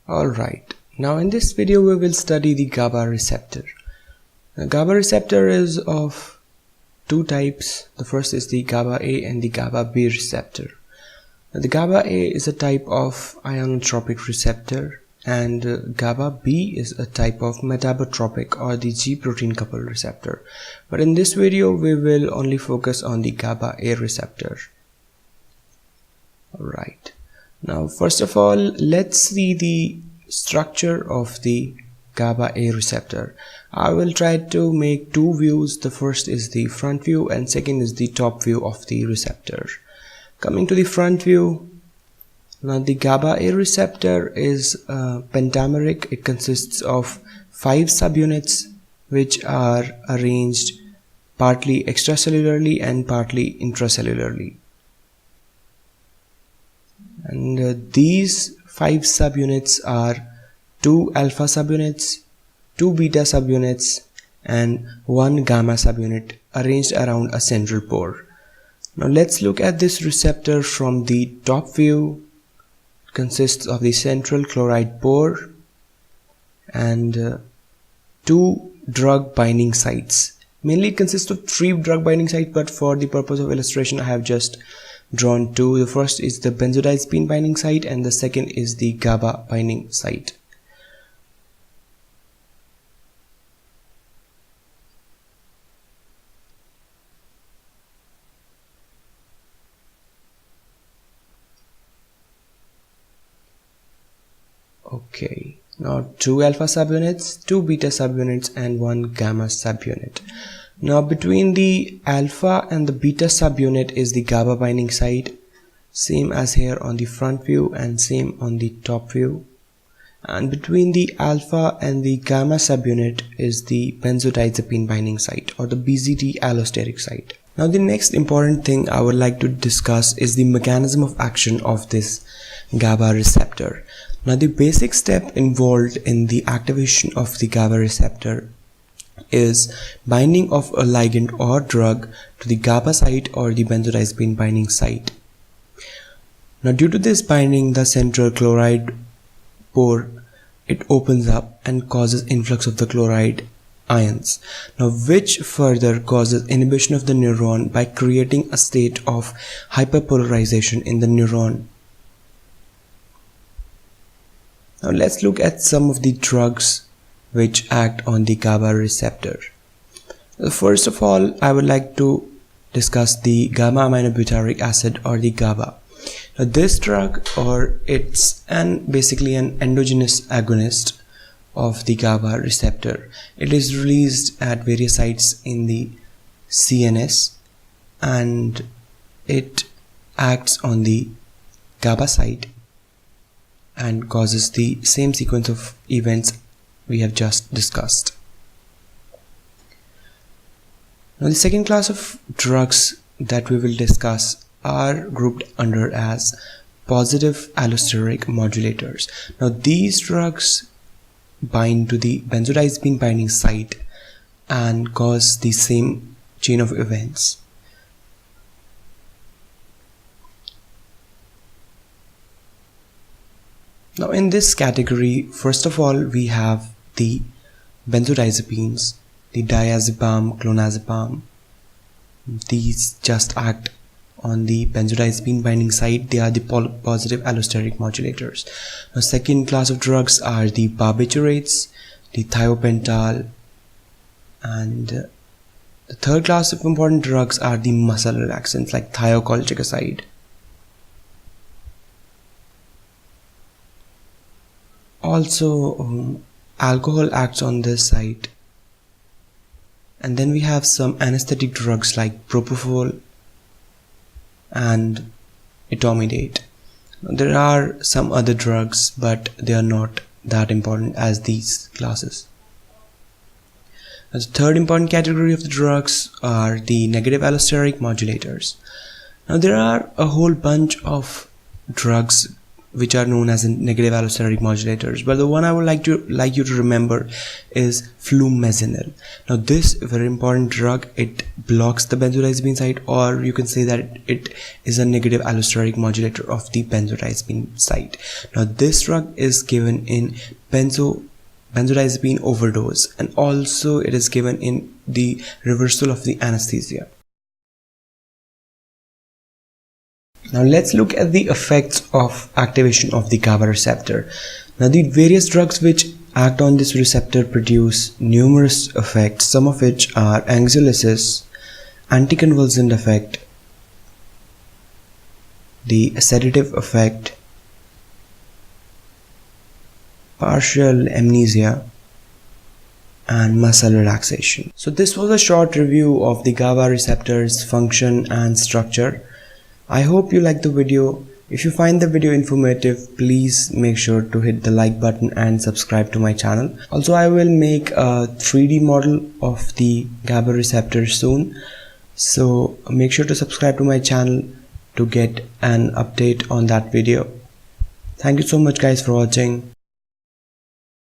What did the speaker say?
Alright, now in this video we will study the GABA receptor. The GABA receptor is of two types. The first is the GABA A and the GABA B receptor. Now, the GABA A is a type of ionotropic receptor and GABA B is a type of metabotropic or the G protein coupled receptor. But in this video we will only focus on the GABA A receptor. Alright. Now first of all, let's see the structure of the GABA A receptor. I will try to make two views. The first is the front view and second is the top view of the receptor. Coming to the front view, now the GABA A receptor is pentameric. It consists of 5 subunits which are arranged partly extracellularly and partly intracellularly. And these 5 subunits are 2 alpha subunits, 2 beta subunits and 1 gamma subunit arranged around a central pore. Now let's look at this receptor from the top view. It consists of the central chloride pore and 2 drug binding sites. Mainly it consists of 3 drug binding sites, but for the purpose of illustration I have just drawn 2. The first is the benzodiazepine binding site and the second is the GABA binding site. Okay, now 2 alpha subunits, 2 beta subunits and 1 gamma subunit. Now between the alpha and the beta subunit is the GABA binding site, same as here on the front view and same on the top view. And between the alpha and the gamma subunit is the benzodiazepine binding site or the BZT allosteric site. Now the next important thing I would like to discuss is the mechanism of action of this GABA receptor. Now the basic step involved in the activation of the GABA receptor is binding of a ligand or drug to the GABA site or the benzodiazepine binding site. Now due to this binding, the central chloride pore, it opens up and causes influx of the chloride ions, now which further causes inhibition of the neuron by creating a state of hyperpolarization in the neuron. Now let's look at some of the drugs which act on the GABA receptor. First of all, I would like to discuss the gamma aminobutyric acid or the GABA. Now this drug, or it's basically an endogenous agonist of the GABA receptor. It is released at various sites in the CNS and it acts on the GABA site and causes the same sequence of events we have just discussed. Now the second class of drugs that we will discuss are grouped under as positive allosteric modulators. Now these drugs bind to the benzodiazepine binding site and cause the same chain of events. Now in this category, first of all we have the benzodiazepines, the diazepam, clonazepam. These just act on the benzodiazepine binding site. They are the positive allosteric modulators. Now second class of drugs are the barbiturates, the thiopental, and the third class of important drugs are the muscle relaxants like thiocolchicoside. Also alcohol acts on this site. And then we have some anesthetic drugs like propofol and etomidate. There are some other drugs, but they are not that important as these classes. The third important category of the drugs are the negative allosteric modulators. Now there are a whole bunch of drugs which are known as negative allosteric modulators, but the one I would like you to remember is flumazenil. Now this very important drug, it blocks the benzodiazepine site, or you can say that it is a negative allosteric modulator of the benzodiazepine site. Now this drug is given in benzodiazepine overdose, and also it is given in the reversal of the anesthesia. Now let's look at the effects of activation of the GABA receptor. Now the various drugs which act on this receptor produce numerous effects, some of which are anxiolysis, anticonvulsant effect, the sedative effect, partial amnesia, and muscle relaxation. So this was a short review of the GABA receptor's function and structure. I hope you liked the video. If you find the video informative, please make sure to hit the like button and subscribe to my channel. Also, I will make a 3D model of the GABA receptor soon, so make sure to subscribe to my channel to get an update on that video. Thank you so much guys for watching.